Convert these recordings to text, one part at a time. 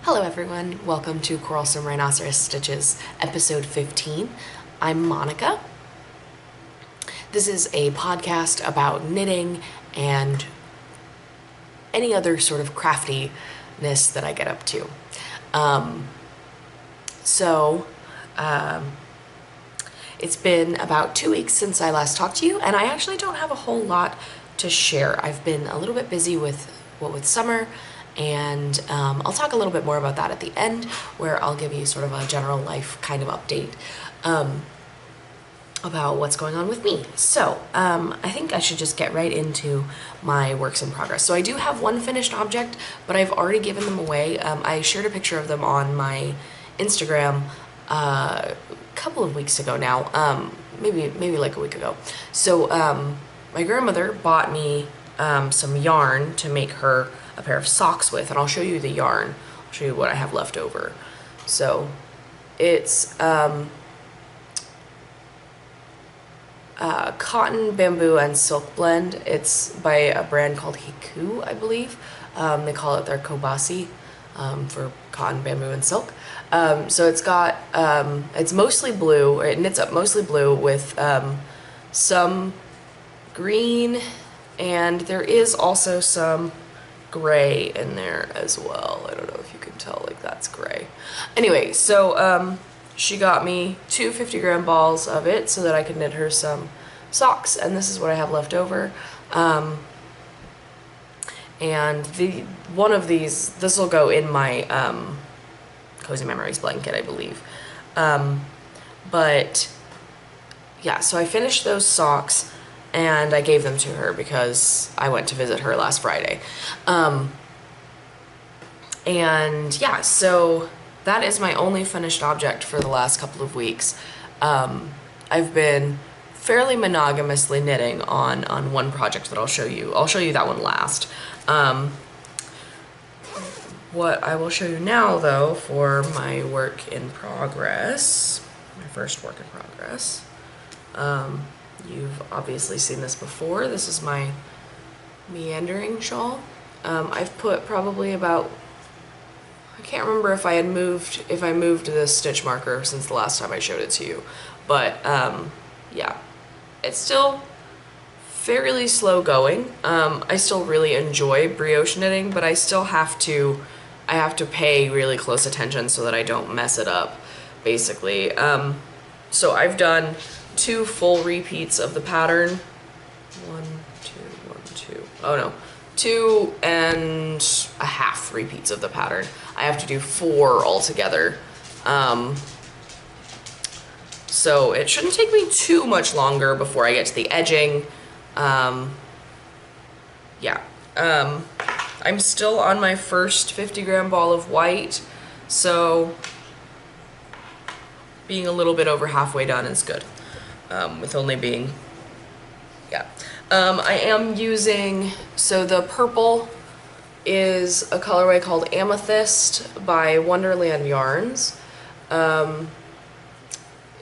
Hello everyone, welcome to Quarrelsome Rhinoceros Stitches, episode 15. I'm Monica. This is a podcast about knitting and any other sort of craftiness that I get up to. It's been about 2 weeks since I last talked to you, and I actually don't have a whole lot to share. I've been a little bit busy with summer, and I'll talk a little bit more about that at the end, where I'll give you sort of a general life kind of update about what's going on with me. So I think I should just get right into my works in progress. So I do have one finished object, but I've already given them away. I shared a picture of them on my Instagram a couple of weeks ago now, maybe like a week ago. So my grandmother bought me some yarn to make her a pair of socks with, and I'll show you the yarn. I'll show you what I have left over. So it's cotton, bamboo, and silk blend. It's by a brand called Hiku, I believe. They call it their Kobasi for cotton, bamboo, and silk. So it's got, it's mostly blue. It knits up mostly blue with some green, and there is also some gray in there as well. I don't know if you can tell, like that's gray. Anyway, so she got me two 50-gram balls of it so that I could knit her some socks, and this is what I have left over. And one of these, this will go in my Cozy Memories blanket, I believe. But yeah, so I finished those socks and I gave them to her because I went to visit her last Friday. And yeah, so that is my only finished object for the last couple of weeks. I've been fairly monogamously knitting on one project that I'll show you. I'll show you that one last. What I will show you now, though, for my work in progress, my first work in progress, you've obviously seen this before. This is my meandering shawl. I've put probably about, I can't remember if I moved this stitch marker since the last time I showed it to you, but yeah, it's still fairly slow going. I still really enjoy brioche knitting, but I still have to pay really close attention so that I don't mess it up, basically. So I've done 2 full repeats of the pattern. 1, 2, 1, 2. Oh no, 2 and a half repeats of the pattern. I have to do 4 altogether. So it shouldn't take me too much longer before I get to the edging. Yeah. I'm still on my first 50-gram ball of white, so being a little bit over halfway done is good. With only being, yeah. I am using, so the purple is a colorway called Amethyst by Wonderland Yarns.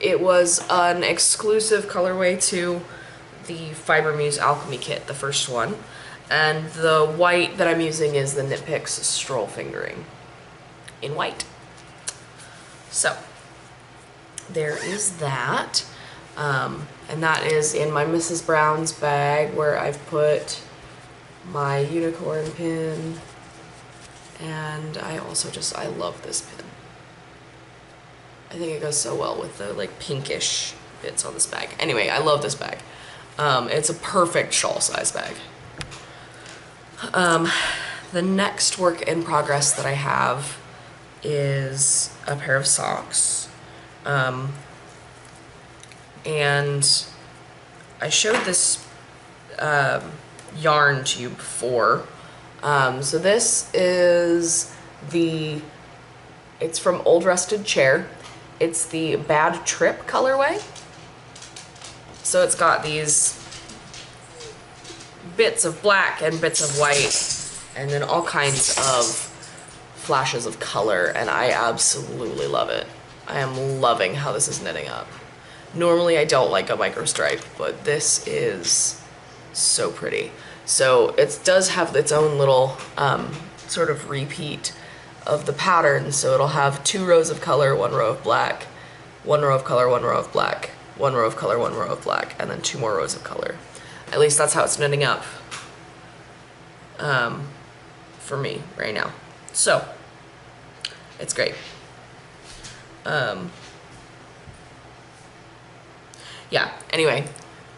It was an exclusive colorway to the Fiber Muse Alchemy Kit, the first one. And the white that I'm using is the Knit Picks Stroll Fingering in white. So there is that. And that is in my Mrs. Brown's bag, where I've put my unicorn pin, and I also I love this pin. I think it goes so well with the like pinkish bits on this bag. Anyway, I love this bag. It's a perfect shawl size bag. The next work in progress that I have is a pair of socks. And I showed this yarn to you before. So this is it's from Old Rusted Chair, It's the Bad Trip colorway. So it's got these bits of black and bits of white, and then all kinds of flashes of color, and I absolutely love it. I am loving how this is knitting up. Normally I don't like a micro stripe, but this is so pretty. So it does have its own little sort of repeat of the pattern. So it'll have 2 rows of color, 1 row of black, 1 row of color, 1 row of black, 1 row of color, 1 row of black, and then 2 more rows of color. At least that's how it's knitting up for me right now. So it's great. Yeah, anyway,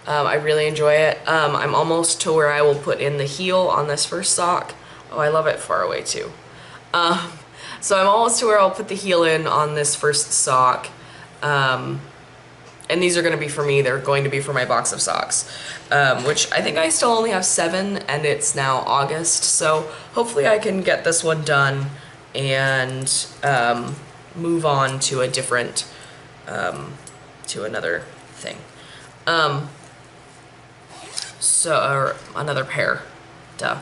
I really enjoy it. I'm almost to where I will put in the heel on this first sock. Oh, I love it far away too. So I'm almost to where I'll put the heel in on this first sock. And these are going to be for me. They're going to be for my box of socks, which I think I still only have 7, and it's now August. So hopefully I can get this one done and move on to a different, to another thing. Or another pair, duh.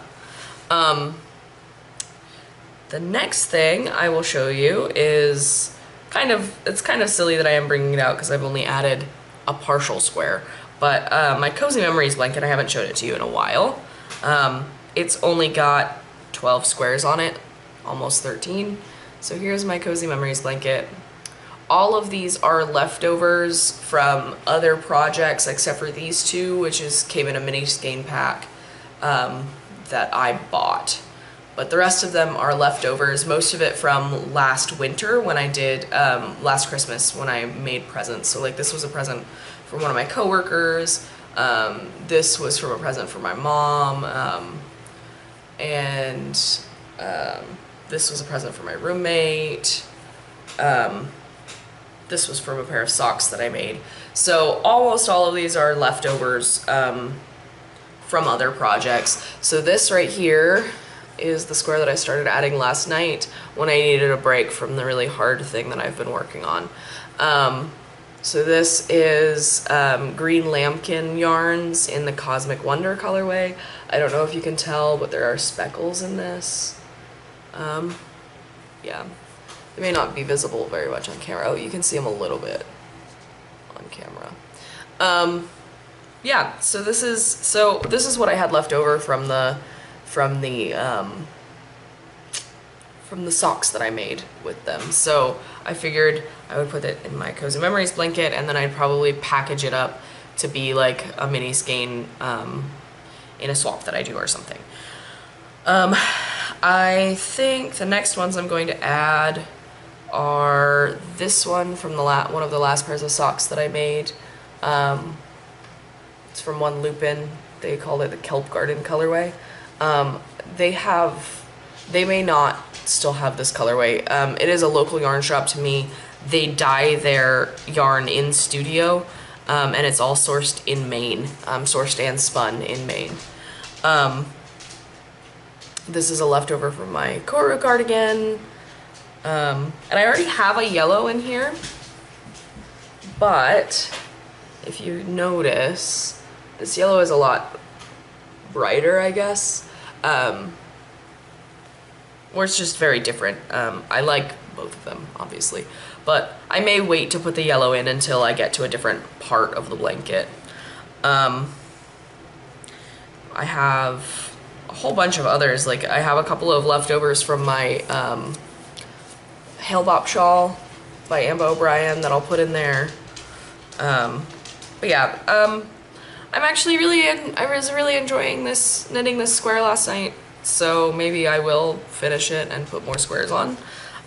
The next thing I will show you is it's kind of silly that I am bringing it out because I've only added a partial square, but my Cozy Memories blanket, I haven't showed it to you in a while. It's only got 12 squares on it, almost 13. So here's my Cozy Memories blanket. All of these are leftovers from other projects except for these 2, which came in a mini skein pack that I bought. But the rest of them are leftovers, most of it from last winter when I did, last Christmas when I made presents. So like this was a present from one of my coworkers, this was from a present for my mom, and this was a present for my roommate. This was from a pair of socks that I made. So almost all of these are leftovers from other projects. So this right here is the square that I started adding last night when I needed a break from the really hard thing that I've been working on. So this is green lambkin yarns in the Cosmic Wonder colorway. I don't know if you can tell, but there are speckles in this. Yeah, they may not be visible very much on camera. Oh, you can see them a little bit on camera. Yeah, so this is what I had left over from the socks that I made with them. So I figured I would put it in my Cozy Memories blanket, and then I'd probably package it up to be like a mini skein in a swap that I do or something. I think the next ones I'm going to add are this one from one of the last pairs of socks that I made. It's from One Lupin. They called it the Kelp Garden colorway. They may not still have this colorway. It is a local yarn shop to me. They dye their yarn in studio, and it's all sourced in Maine, sourced and spun in Maine. This is a leftover from my Koru cardigan, and I already have a yellow in here, but if you notice, this yellow is a lot brighter, I guess. Or it's just very different. I like both of them, obviously, but I may wait to put the yellow in until I get to a different part of the blanket. I have a whole bunch of others. Like I have a couple of leftovers from my Hail Bop shawl by Amba O'Brien that I'll put in there. But yeah, I was really enjoying knitting this square last night, so maybe I will finish it and put more squares on.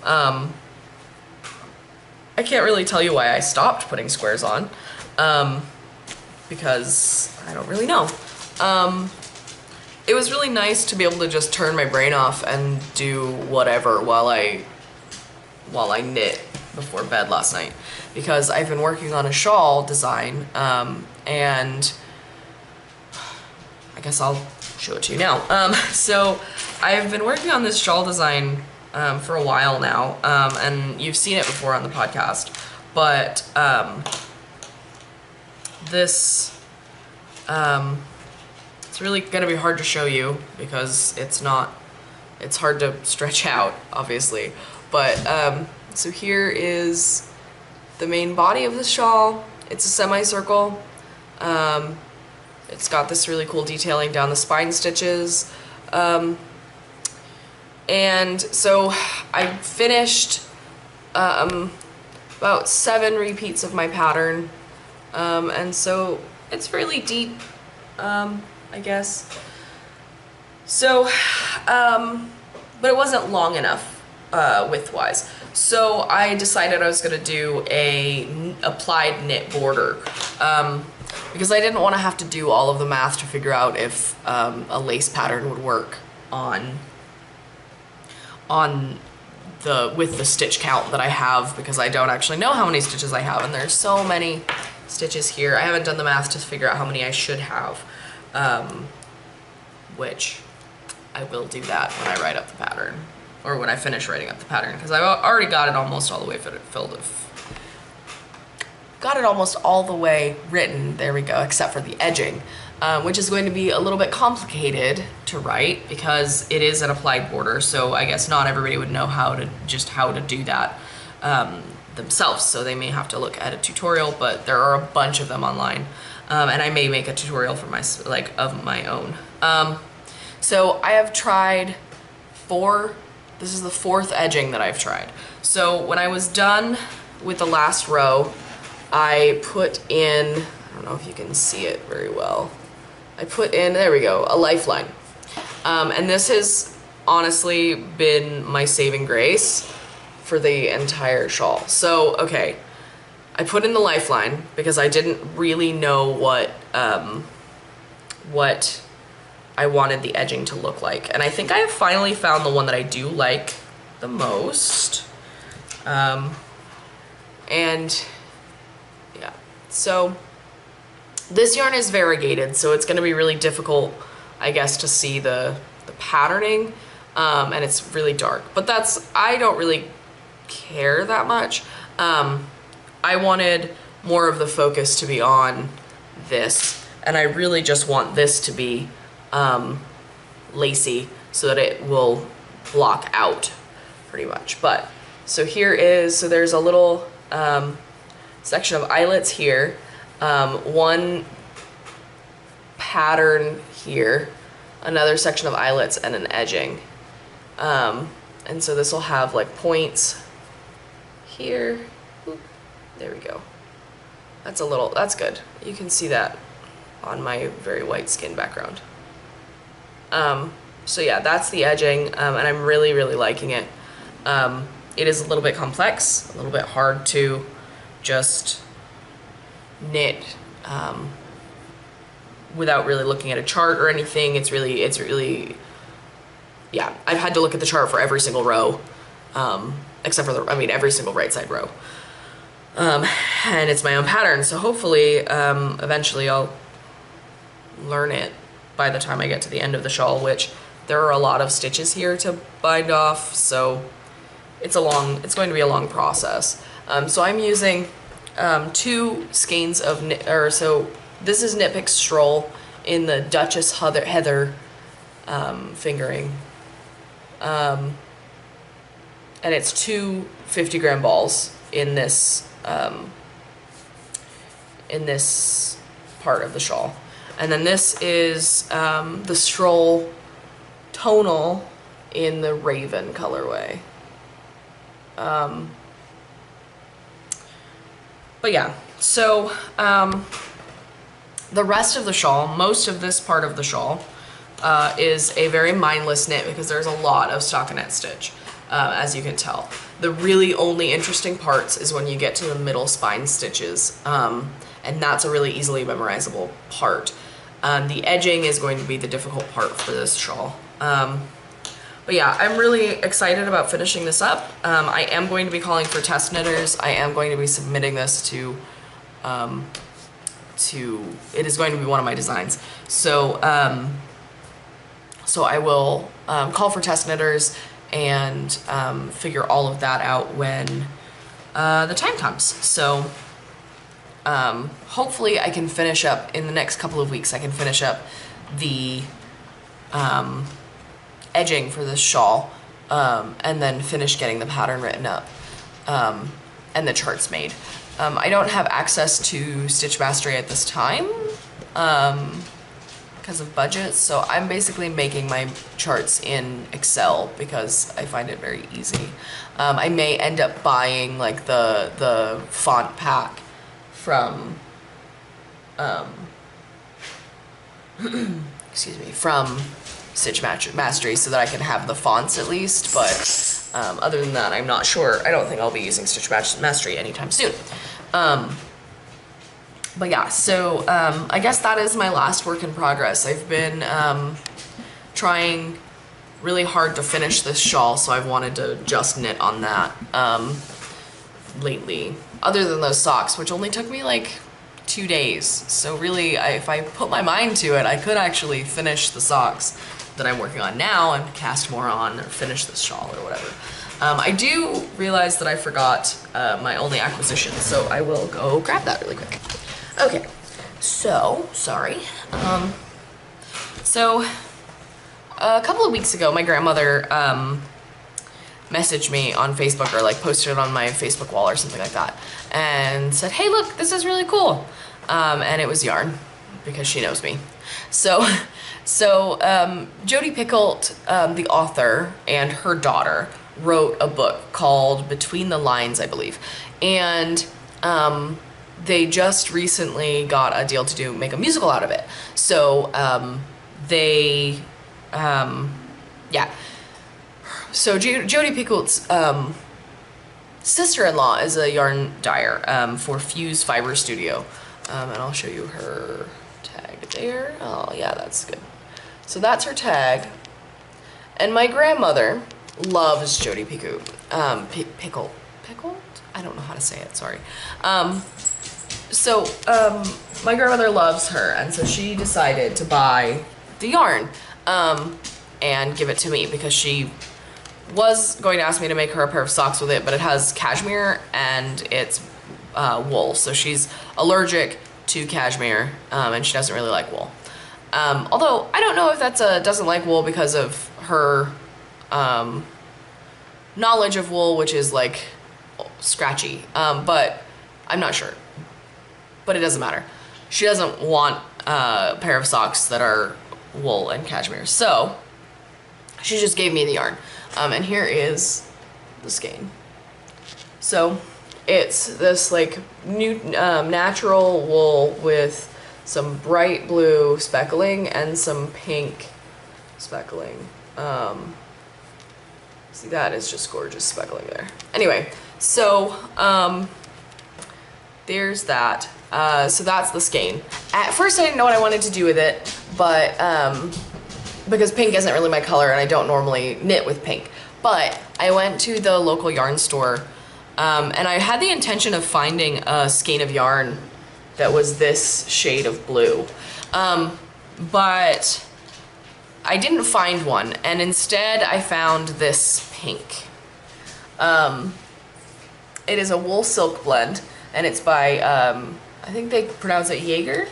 I can't really tell you why I stopped putting squares on, because I don't really know. It was really nice to be able to just turn my brain off and do whatever while I knit before bed last night, because I've been working on a shawl design, and I guess I'll show it to you now. So I've been working on this shawl design for a while now, and you've seen it before on the podcast, but this, it's really gonna be hard to show you because it's hard to stretch out, obviously. But so here is the main body of the shawl. It's a semicircle. It's got this really cool detailing down the spine stitches. And so I finished about 7 repeats of my pattern. And so it's really deep, I guess. So, but it wasn't long enough width-wise. So I decided I was gonna do a applied knit border. Because I didn't want to have to do all of the math to figure out if a lace pattern would work with the stitch count that I have, because I don't actually know how many stitches I have, and there's so many stitches here. I haven't done the math to figure out how many I should have, which I will do that when I write up the pattern, or when I finish writing up the pattern, because I've already got it almost all the way filled. Got it almost all the way written, there we go, except for the edging, which is going to be a little bit complicated to write because it is an applied border, so I guess not everybody would know how to do that themselves, so they may have to look at a tutorial, but there are a bunch of them online, and I may make a tutorial for of my own. So I have tried this is the 4th edging that I've tried. So when I was done with the last row, I put in, I don't know if you can see it very well, I put in, there we go, a lifeline. And this has honestly been my saving grace for the entire shawl. So, okay, I put in the lifeline because I didn't really know what I wanted the edging to look like. And I think I have finally found the one that I do like the most. And yeah, so this yarn is variegated, so it's gonna be really difficult, I guess, to see the patterning, and it's really dark, but I don't really care that much. I wanted more of the focus to be on this, and I really just want this to be lacy so that it will block out pretty much. But so there's a little section of eyelets here, one pattern here, another section of eyelets, and an edging. And so this will have like points here. Oop, there we go. That's good. You can see that on my very white skin background. So yeah, that's the edging, and I'm really, really liking it. It is a little bit complex, a little bit hard to just knit without really looking at a chart or anything. It's really, yeah, I've had to look at the chart for every single row, except for every single right side row. And it's my own pattern, so hopefully, eventually I'll learn it by the time I get to the end of the shawl, which there are a lot of stitches here to bind off, so it's going to be a long process. So I'm using 2 skeins of so this is Knit Pick Stroll in the Duchess Heather fingering, and it's 2 50-gram balls in this part of the shawl, and then this is the Stroll tonal in the Raven colorway. But yeah, so the rest of the shawl, most of this part of the shawl, is a very mindless knit because there's a lot of stockinette stitch, as you can tell. The really only interesting parts is when you get to the middle spine stitches, and that's a really easily memorizable part. The edging is going to be the difficult part for this shawl. But yeah, I'm really excited about finishing this up. I am going to be calling for test knitters. I am going to be submitting this to it is going to be one of my designs. So, so I will call for test knitters and figure all of that out when the time comes. So hopefully I can finish up in the next couple of weeks. I can finish up the edging for this shawl, and then finish getting the pattern written up, and the charts made. I don't have access to Stitch Mastery at this time because of budget, so I'm basically making my charts in Excel because I find it very easy. I may end up buying like the font pack from excuse me, from Stitch Mastery so that I can have the fonts at least, but other than that, I'm not sure. I don't think I'll be using Stitch Mastery anytime soon. But yeah, so I guess that is my last work in progress. I've been trying really hard to finish this shawl, so I've wanted to just knit on that lately. Other than those socks, which only took me like 2 days. So really, if I put my mind to it, I could actually finish the socks that I'm working on now and cast more on or finish this shawl or whatever. I do realize that I forgot my only acquisition, so I will go grab that really quick. Okay, so, sorry. So, a couple of weeks ago, my grandmother messaged me on Facebook, or like posted it on my Facebook wall or something like that, and said, hey look, this is really cool. And it was yarn, because she knows me. So Jodi Picoult, the author, and her daughter wrote a book called Between the Lines, I believe. And they just recently got a deal to make a musical out of it. So yeah. So Jodi Picoult's sister-in-law is a yarn dyer for Fuse Fiber Studio. And I'll show you her tag there. Oh yeah, that's good. So that's her tag. And my grandmother loves Jodi Picoult. Picoult? I don't know how to say it, sorry. My grandmother loves her, and so she decided to buy the yarn and give it to me, because she was going to ask me to make her a pair of socks with it, but it has cashmere and it's wool, so she's allergic to cashmere, and she doesn't really like wool. Although I don't know if that's doesn't like wool because of her knowledge of wool, which is like scratchy, but I'm not sure. But it doesn't matter. She doesn't want a pair of socks that are wool and cashmere, so she just gave me the yarn. And here is the skein. So it's this like new natural wool with some bright blue speckling and some pink speckling. See, that is just gorgeous speckling there. Anyway, so there's that. So that's the skein. At first I didn't know what I wanted to do with it, but because pink isn't really my color and I don't normally knit with pink. But I went to the local yarn store and I had the intention of finding a skein of yarn that was this shade of blue. But I didn't find one, and instead I found this pink. It is a wool silk blend, and it's by, I think they pronounce it Jaeger?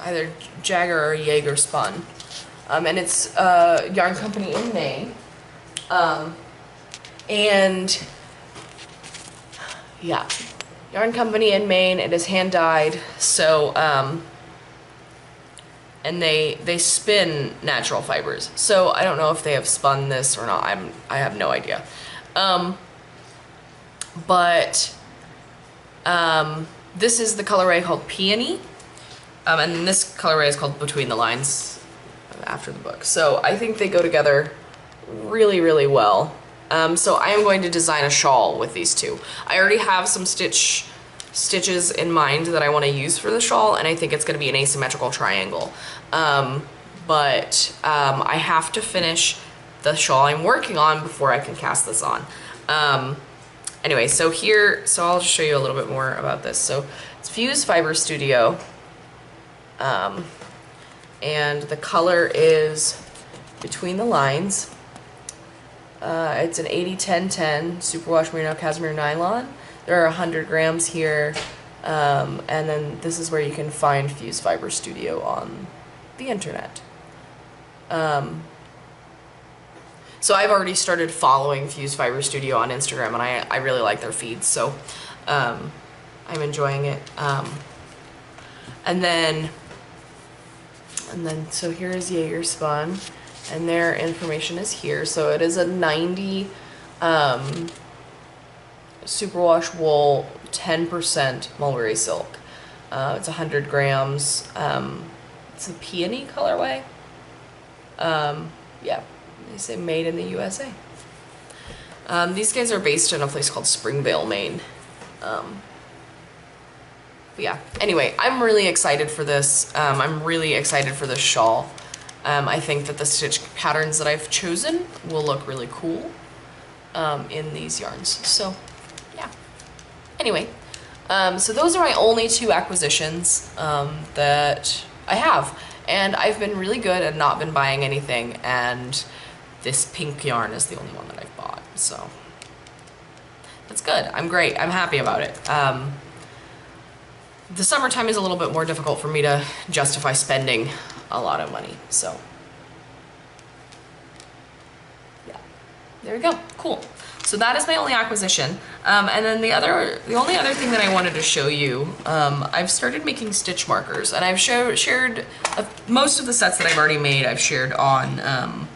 Either Jagger or Jaeger spun. And it's a yarn company in Maine. And yeah, yarn company in Maine. It is hand dyed. So, and they spin natural fibers. So I don't know if they have spun this or not. I have no idea. This is the colorway called Peony. And this colorway is called Between the Lines after the book. So I think they go together really, really well. So I am going to design a shawl with these two. I already have some stitches in mind that I want to use for the shawl, and I think it's going to be an asymmetrical triangle. But I have to finish the shawl I'm working on before I can cast this on. Anyway, so I'll just show you a little bit more about this. So it's Fuse Fiber Studio. And the color is Between the Lines. It's an 80-10-10 superwash merino cashmere nylon. There are 100 grams here, and then this is where you can find Fuse Fiber Studio on the internet. So I've already started following Fuse Fiber Studio on Instagram, and I really like their feeds, so I'm enjoying it. And then so here is Jaeger spun, and their information is here. So it is a 90 superwash wool, 10% mulberry silk. It's 100 grams. It's a peony colorway. Yeah, they say made in the USA. These guys are based in a place called Springvale, Maine. But yeah, anyway, I'm really excited for this. I'm really excited for this shawl. I think that the stitch patterns that I've chosen will look really cool in these yarns. So yeah, anyway, so those are my only 2 acquisitions that I have. And I've been really good and not been buying anything, and this pink yarn is the only one that I've bought, so that's good. I'm great. I'm happy about it. The summertime is a little bit more difficult for me to justify spending a lot of money, so yeah, there we go. Cool. So that is my only acquisition. And then the only other thing that I wanted to show you, I've started making stitch markers, and I've shared most of the sets that I've already made. I've shared on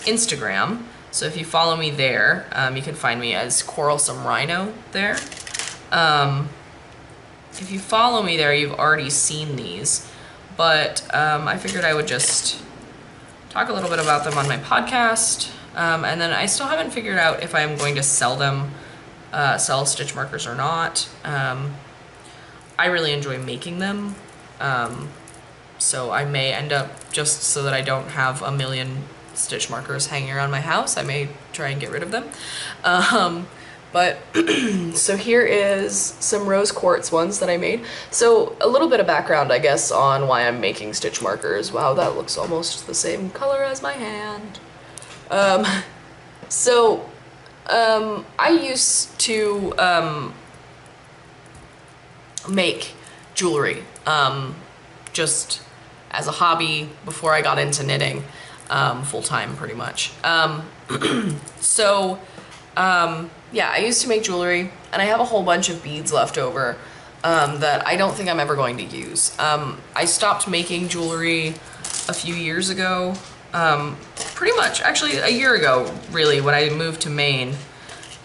Instagram. So if you follow me there, you can find me as Quarrelsome Rhino there. If you follow me there, you've already seen these, but I figured I would just talk a little bit about them on my podcast. And then I still haven't figured out if I'm going to sell them, sell stitch markers or not. I really enjoy making them, so I may end up, just so that I don't have a million stitch markers hanging around my house, I may try and get rid of them. But so here is some rose quartz ones that I made. So a little bit of background, I guess, on why I'm making stitch markers. Wow, that looks almost the same color as my hand. I used to make jewelry just as a hobby before I got into knitting full-time, pretty much. Yeah, I used to make jewelry, and I have a whole bunch of beads left over that I don't think I'm ever going to use. I stopped making jewelry a few years ago. Pretty much, actually a year ago, really, when I moved to Maine.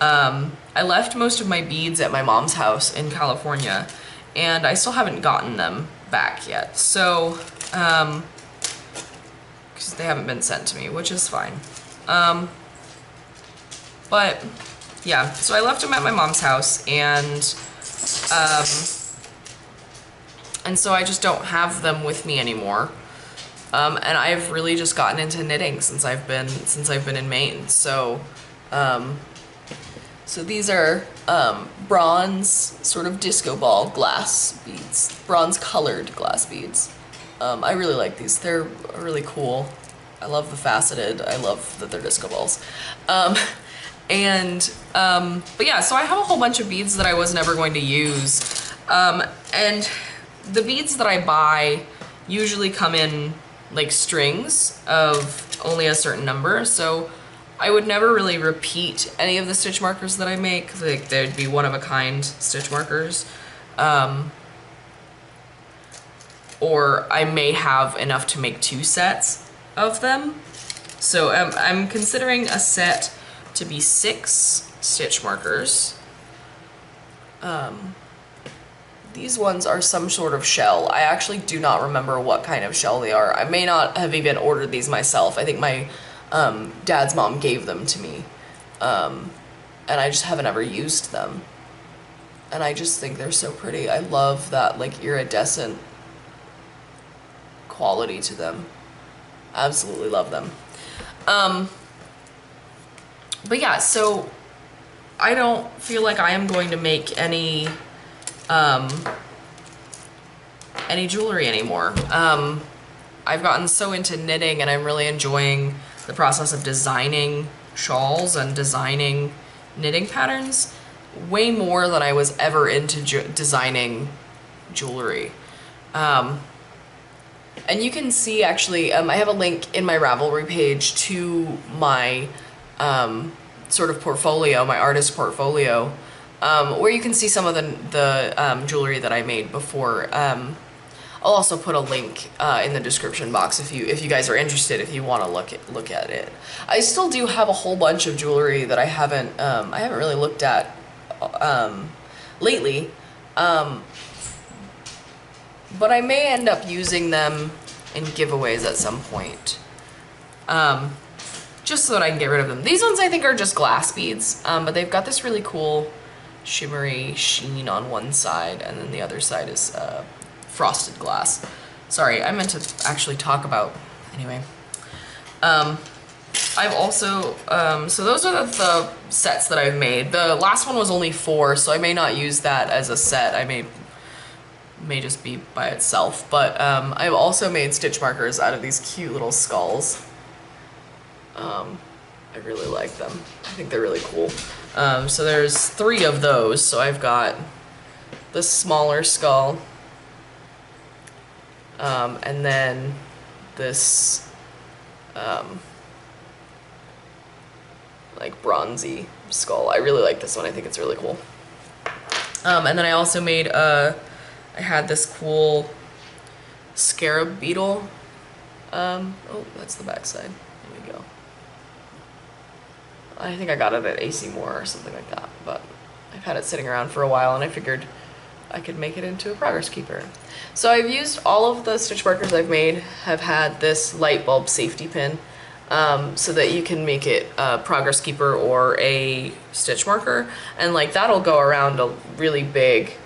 I left most of my beads at my mom's house in California, and I still haven't gotten them back yet. So, because they haven't been sent to me, which is fine. But yeah, so I left them at my mom's house, and so I just don't have them with me anymore. And I've really just gotten into knitting since I've been in Maine. So, so these are bronze sort of disco ball glass beads, bronze colored glass beads. I really like these. They're really cool. I love the faceted. I love that they're disco balls. But yeah, so I have a whole bunch of beads that I was never going to use. And the beads that I buy usually come in like strings of only a certain number, so I would never really repeat any of the stitch markers that I make. Like, they'd be one-of-a-kind stitch markers. Or I may have enough to make 2 sets of them. So I'm considering a set to be 6 stitch markers. These ones are some sort of shell. I actually do not remember what kind of shell they are. I may not have even ordered these myself. I think my dad's mom gave them to me. And I just haven't ever used them. And I just think they're so pretty. I love that like iridescent quality to them. Absolutely love them. But yeah, so I don't feel like I am going to make any jewelry anymore. I've gotten so into knitting, and I'm really enjoying the process of designing shawls and designing knitting patterns way more than I was ever into designing jewelry. And you can see actually, I have a link in my Ravelry page to my sort of portfolio, my artist portfolio, where you can see some of the jewelry that I made before. I'll also put a link in the description box if you guys are interested, if you want to look at it. I still do have a whole bunch of jewelry that I haven't really looked at lately, but I may end up using them in giveaways at some point, just so that I can get rid of them. These ones I think are just glass beads, but they've got this really cool shimmery sheen on one side, and then the other side is frosted glass. Sorry, I meant to actually talk about, anyway. I've also, so those are the sets that I've made. The last one was only 4, so I may not use that as a set. I may just be by itself, but I've also made stitch markers out of these cute little skulls. I really like them. I think they're really cool. So there's 3 of those. So I've got the smaller skull, and then this like bronzy skull. I really like this one. I think it's really cool. And then I also made I had this cool scarab beetle. Oh, that's the back side. There we go. I think I got it at AC Moore or something like that, but I've had it sitting around for a while, and I figured I could make it into a progress keeper. So I've used all of the stitch markers I've made have had this light bulb safety pin, so that you can make it a progress keeper or a stitch marker, and like that'll go around a really big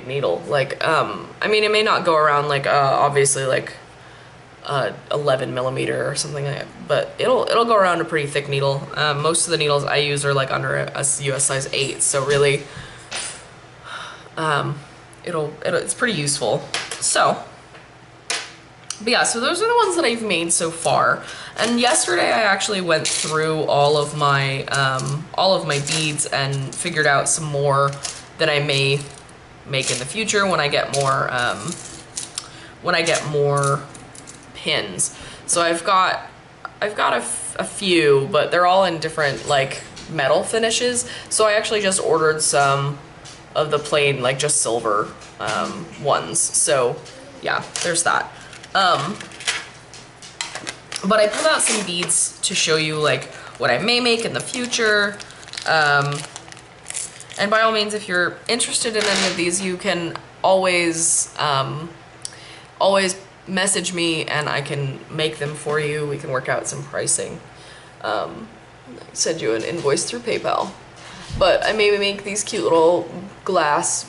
needle. Like I mean, it may not go around like obviously like 11 millimeter or something like that, but it'll go around a pretty thick needle. Most of the needles I use are like under a US size 8, so really it's pretty useful. So, but yeah, so those are the ones that I've made so far. And yesterday I actually went through all of my beads and figured out some more that I may make in the future when I get more pins. So I've got a few, but they're all in different like metal finishes. So I actually just ordered some of the plain like just silver ones. So yeah, there's that. But I pulled out some beads to show you like what I may make in the future. And by all means, if you're interested in any of these, you can always message me and I can make them for you. We can work out some pricing. Send you an invoice through PayPal. But I maybe make these cute little glass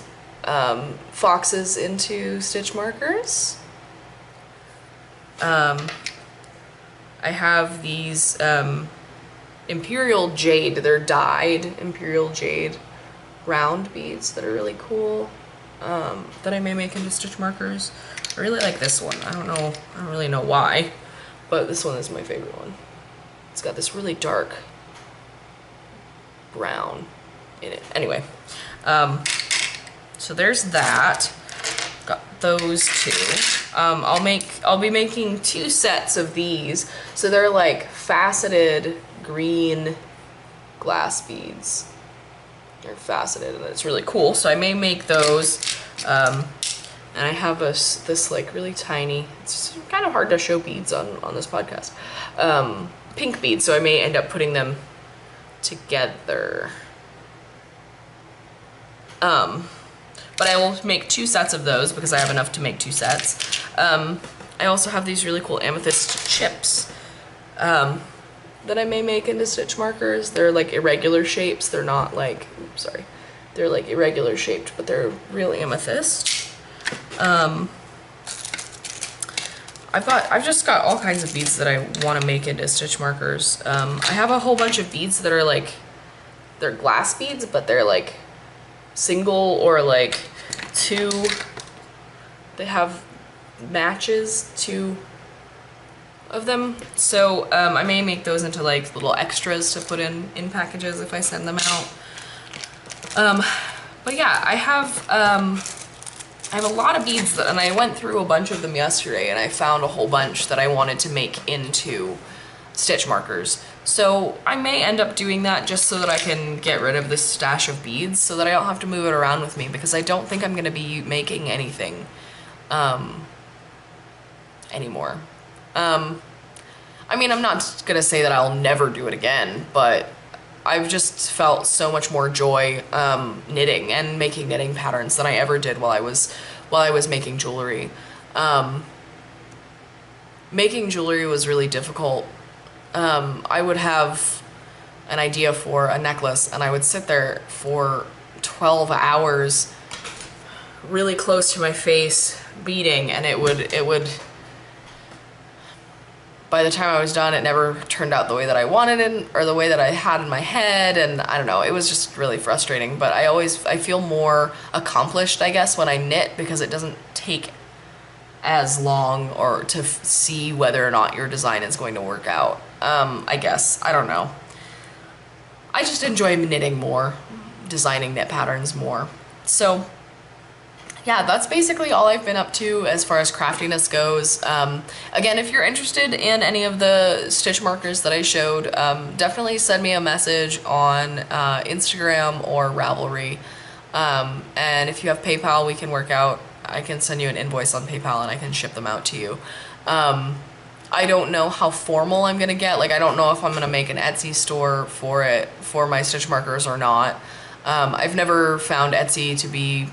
foxes into stitch markers. I have these Imperial Jade, they're dyed Imperial Jade round beads that are really cool, that I may make into stitch markers. I really like this one. I don't really know why, but this one is my favorite one. It's got this really dark brown in it. Anyway, so there's that. Got those 2. I'll be making 2 sets of these. So they're like faceted green glass beads. They're faceted and it's really cool. So I may make those. And I have this like really tiny, it's kind of hard to show beads on this podcast, pink beads. So I may end up putting them together. But I will make 2 sets of those because I have enough to make 2 sets. I also have these really cool amethyst chips that I may make into stitch markers. They're like irregular shapes. They're not like, oops, sorry. They're like irregular shaped, but they're real amethyst. I've just got all kinds of beads that I want to make into stitch markers. I have a whole bunch of beads that are like, they're glass beads, but they're like single or like 2, they have matches to of them. So I may make those into like little extras to put in packages if I send them out. But yeah, I have a lot of beads and I went through a bunch of them yesterday and I found a whole bunch that I wanted to make into stitch markers. So I may end up doing that just so that I can get rid of this stash of beads so that I don't have to move it around with me, because I don't think I'm gonna be making anything anymore. I mean, I'm not gonna say that I'll never do it again, but I've just felt so much more joy knitting and making knitting patterns than I ever did while I was making jewelry. Making jewelry was really difficult. I would have an idea for a necklace and I would sit there for 12 hours really close to my face beading, and it would by the time I was done, it never turned out the way that I wanted it or the way that I had in my head, and I don't know, it was just really frustrating. But I feel more accomplished, I guess, when I knit, because it doesn't take as long or to see whether or not your design is going to work out. I guess, I don't know. I just enjoy knitting more, designing knit patterns more. So yeah, that's basically all I've been up to as far as craftiness goes. Again, if you're interested in any of the stitch markers that I showed, definitely send me a message on Instagram or Ravelry. And if you have PayPal, we can work out. I can send you an invoice on PayPal and I can ship them out to you. I don't know how formal I'm gonna get. Like, I don't know if I'm gonna make an Etsy store for my stitch markers or not. I've never found Etsy to be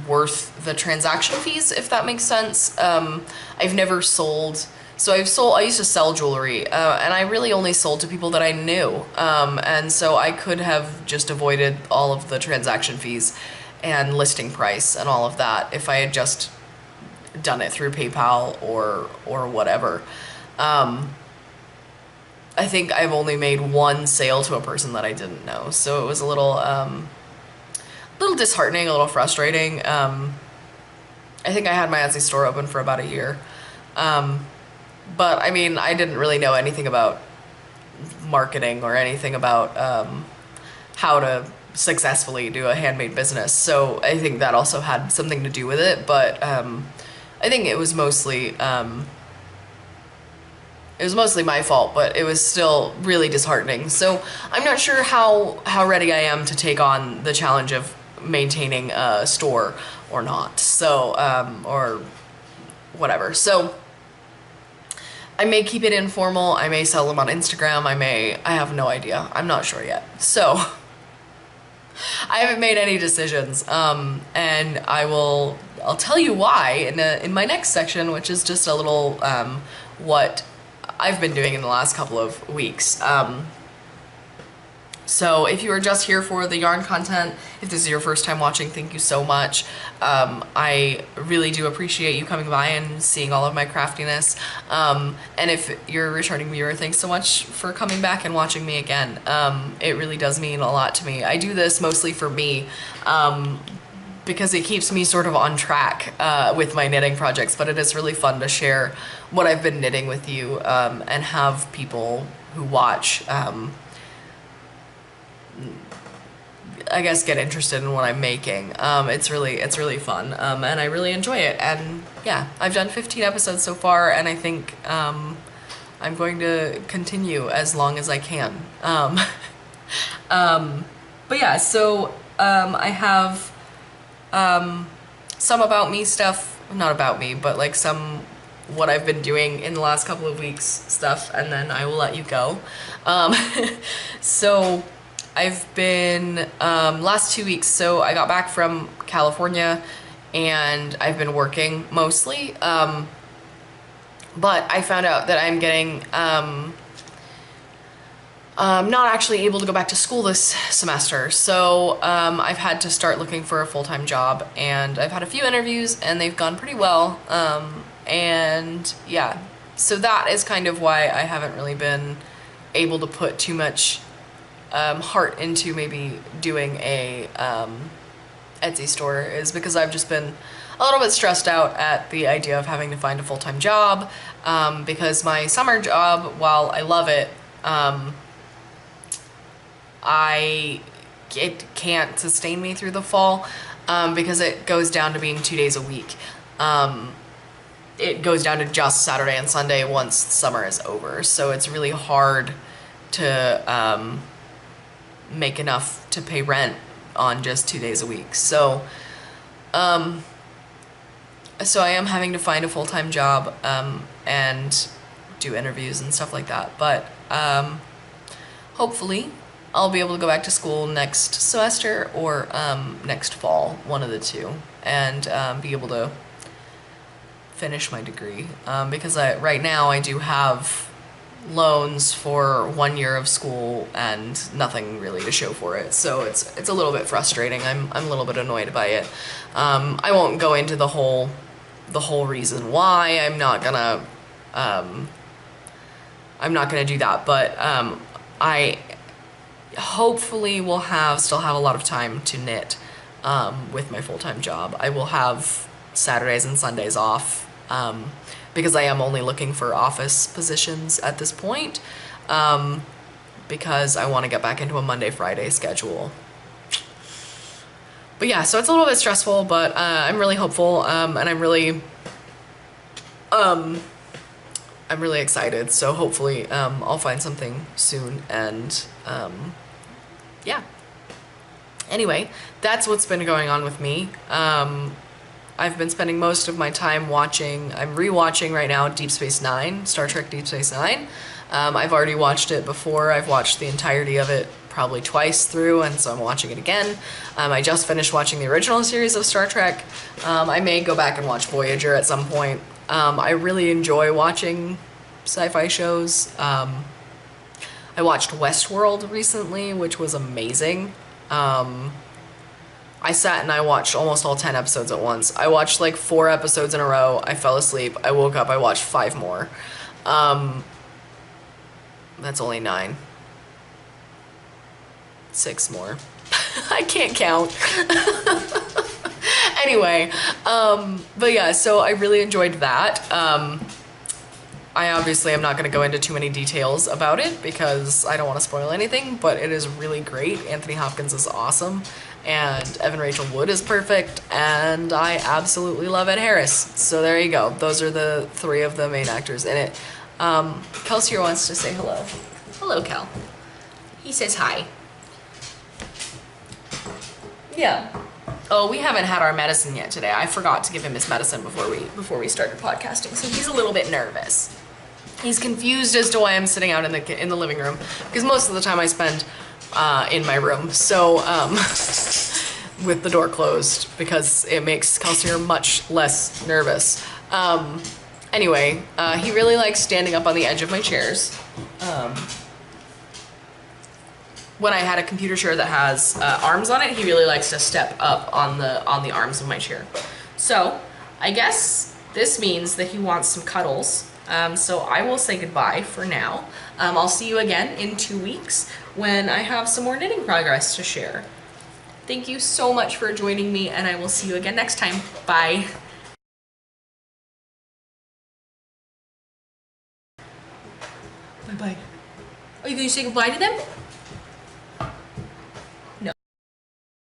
worth the transaction fees, if that makes sense. I've never sold, so I used to sell jewelry, and I really only sold to people that I knew, and so I could have just avoided all of the transaction fees and listing price and all of that if I had just done it through PayPal or whatever. I think I've only made one sale to a person that I didn't know, so it was a little disheartening, a little frustrating. I think I had my Etsy store open for about a year. But I mean, I didn't really know anything about marketing or anything about how to successfully do a handmade business. So I think that also had something to do with it. But I think it was mostly my fault, but it was still really disheartening. So I'm not sure how ready I am to take on the challenge of maintaining a store or not. So, or whatever. So I may keep it informal. I may sell them on Instagram. I have no idea. I'm not sure yet. So I haven't made any decisions. And I'll tell you why in my next section, which is just a little, what I've been doing in the last couple of weeks. So if you are just here for the yarn content, if this is your first time watching, thank you so much. I really do appreciate you coming by and seeing all of my craftiness. And if you're a returning viewer, thanks so much for coming back and watching me again. It really does mean a lot to me. I do this mostly for me, because it keeps me sort of on track with my knitting projects, but it is really fun to share what I've been knitting with you, and have people who watch I guess get interested in what I'm making. It's really fun, and I really enjoy it. And yeah, I've done 15 episodes so far, and I think I'm going to continue as long as I can. But yeah, so I have some about me stuff, not about me, but like some what I've been doing in the last couple of weeks stuff, and then I will let you go. So I've been, last 2 weeks, so I got back from California and I've been working mostly, but I found out that I'm getting, not actually able to go back to school this semester, so I've had to start looking for a full-time job, and I've had a few interviews and they've gone pretty well, and yeah, so that is kind of why I haven't really been able to put too much heart into maybe doing a Etsy store, is because I've just been a little bit stressed out at the idea of having to find a full-time job, because my summer job, while I love it, it can't sustain me through the fall, because it goes down to being 2 days a week. It goes down to just Saturday and Sunday once summer is over, so it's really hard to make enough to pay rent on just 2 days a week. So so I am having to find a full-time job and do interviews and stuff like that, but hopefully I'll be able to go back to school next semester or next fall, one of the two, and be able to finish my degree, because right now I do have loans for 1 year of school and nothing really to show for it, so it's a little bit frustrating. I'm a little bit annoyed by it. I won't go into the whole reason why. I'm not gonna do that, but I hopefully will still have a lot of time to knit with my full-time job. I will have Saturdays and Sundays off, because I am only looking for office positions at this point, because I want to get back into a Monday-Friday schedule. But yeah, so it's a little bit stressful, but I'm really hopeful, and I'm really excited. So hopefully I'll find something soon, and yeah. Anyway, that's what's been going on with me. I've been spending most of my time I'm rewatching right now Deep Space Nine, Star Trek Deep Space Nine. I've already watched it before. I've watched the entirety of it probably twice through, and so I'm watching it again. I just finished watching the original series of Star Trek. I may go back and watch Voyager at some point. I really enjoy watching sci-fi shows. I watched Westworld recently, which was amazing. I sat and I watched almost all 10 episodes at once. I watched like 4 episodes in a row. I fell asleep. I woke up. I watched 5 more. That's only 9. 6 more. I can't count. Anyway, but yeah, so I really enjoyed that. I obviously am not going to go into too many details about it because I don't want to spoil anything, but it is really great. Anthony Hopkins is awesome, and Evan Rachel Wood is perfect, and I absolutely love Ed Harris. So there you go. Those are the 3 of the main actors in it. Kelsey wants to say hello. Hello, Kel. He says hi. Yeah. Oh, we haven't had our medicine yet today. I forgot to give him his medicine before we started podcasting, so he's a little bit nervous. He's confused as to why I'm sitting out in the living room, because most of the time I spend in my room, so with the door closed, because it makes Kelsey much less nervous. Anyway, he really likes standing up on the edge of my chairs. When I had a computer chair that has arms on it, he really likes to step up on the arms of my chair. So I guess this means that he wants some cuddles. So I will say goodbye for now. I'll see you again in 2 weeks when I have some more knitting progress to share. Thank you so much for joining me, and I will see you again next time. Bye. Bye-bye. Are you going to say goodbye to them?